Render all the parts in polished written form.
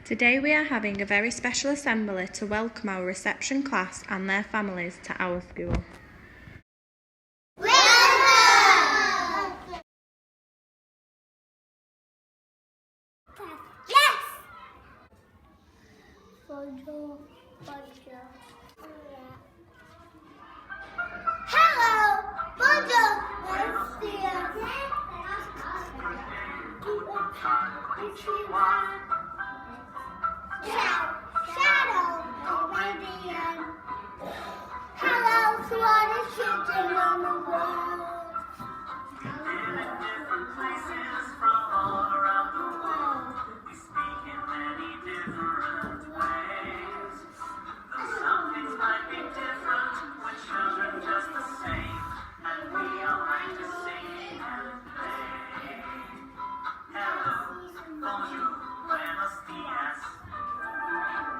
Today we are having a very special assembly to welcome our reception class and their families to our school. Yes! Hello! Bonjour! Shadow, Arabian. Hello to all the children on the world. Different places from all around the world. We speak in many different ways. Though some things might be different, we're children just the same, and we all like to sing and play. Hello, bonjour, buenos dias.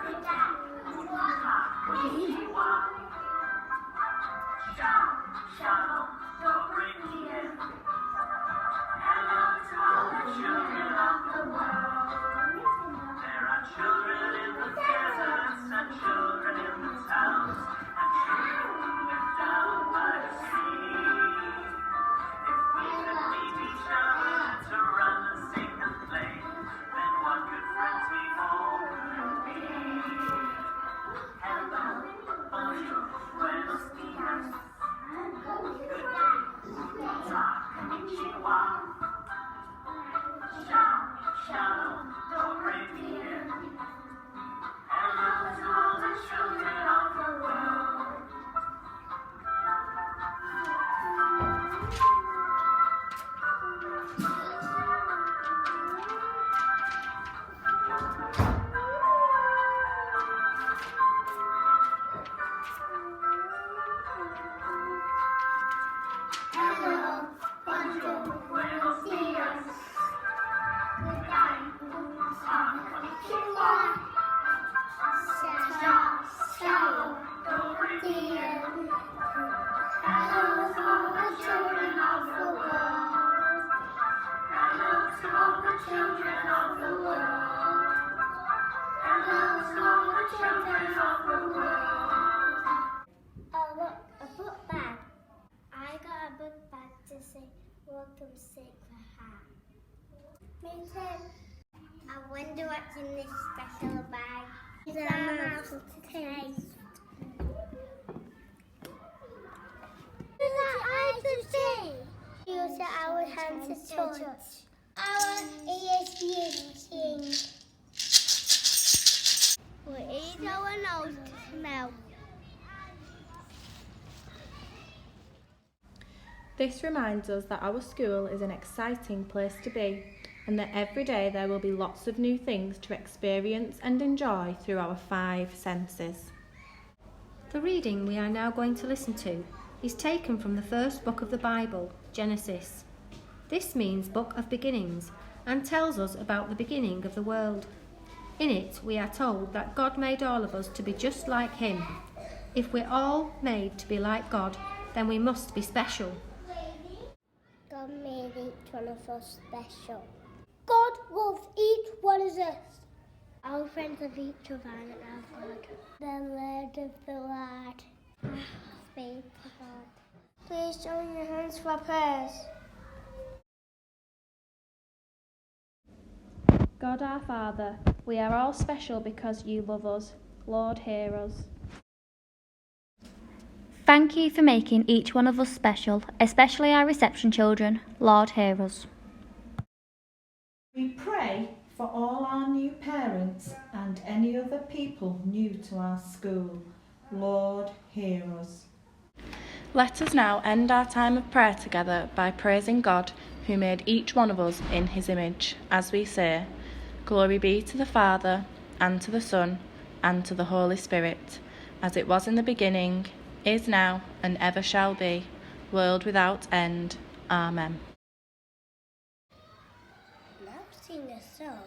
Good day, guten tag, konnichiwa. Ciao, shalom, dobre dien. Hello to all the children of the world. There are children in the deserts and children in the towns and children who live down by the sea. If we could meet each other to run and sing and play, then what good friends we all would be. Hello, bonjour, buenos dias. Good day, guten tag, konnichiwa. Ciao, shalom, dobre dien. Hello to all the children of the world. Hello, bonjour, buenos dias. Good day, guten tag, konnichiwa. Ciao, shalom, dobre dien. Hello to all the children of the world. Hello to all the children of the world. Hello to all the children of the world. Oh, look, a book bag. I got a book bag to say welcome Sacred Heart. Me too. I wonder what's in this special bag. It's our mouth to taste. Use our eyes to see. Use our hands to touch. Our ears to sing. We use our nose to smell. This reminds us that our school is an exciting place to be and that every day there will be lots of new things to experience and enjoy through our 5 senses. The reading we are now going to listen to is taken from the first book of the Bible, Genesis. This means Book of Beginnings and tells us about the beginning of the world. In it, we are told that God made all of us to be just like Him. If we're all made to be like God, then we must be special. God made each one of us special. God loves each one of us. Our friends of each other and our God. The Lord of the Lord. Speak to God. Please join your hands for prayers. God our Father, we are all special because you love us. Lord, hear us. Thank you for making each one of us special, especially our reception children. Lord, hear us. We pray for all our new parents and any other people new to our school. Lord, hear us. Let us now end our time of prayer together by praising God who made each one of us in His image, as we say, Glory be to the Father, and to the Son, and to the Holy Spirit, as it was in the beginning, is now, and ever shall be, world without end. Amen. Now sing a song.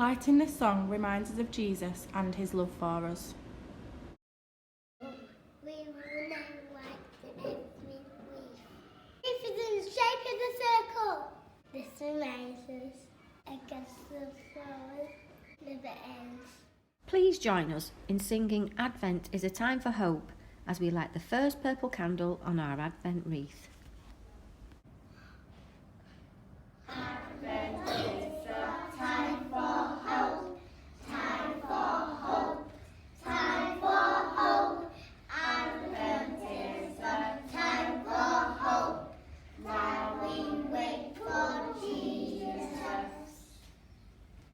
Lighting this song reminds us of Jesus and his love for us. We will now light the evening wreath. Wreath is in the shape of a circle. This reminds us against the floor never ends. Please join us in singing Advent is a Time for Hope as we light the first purple candle on our Advent wreath.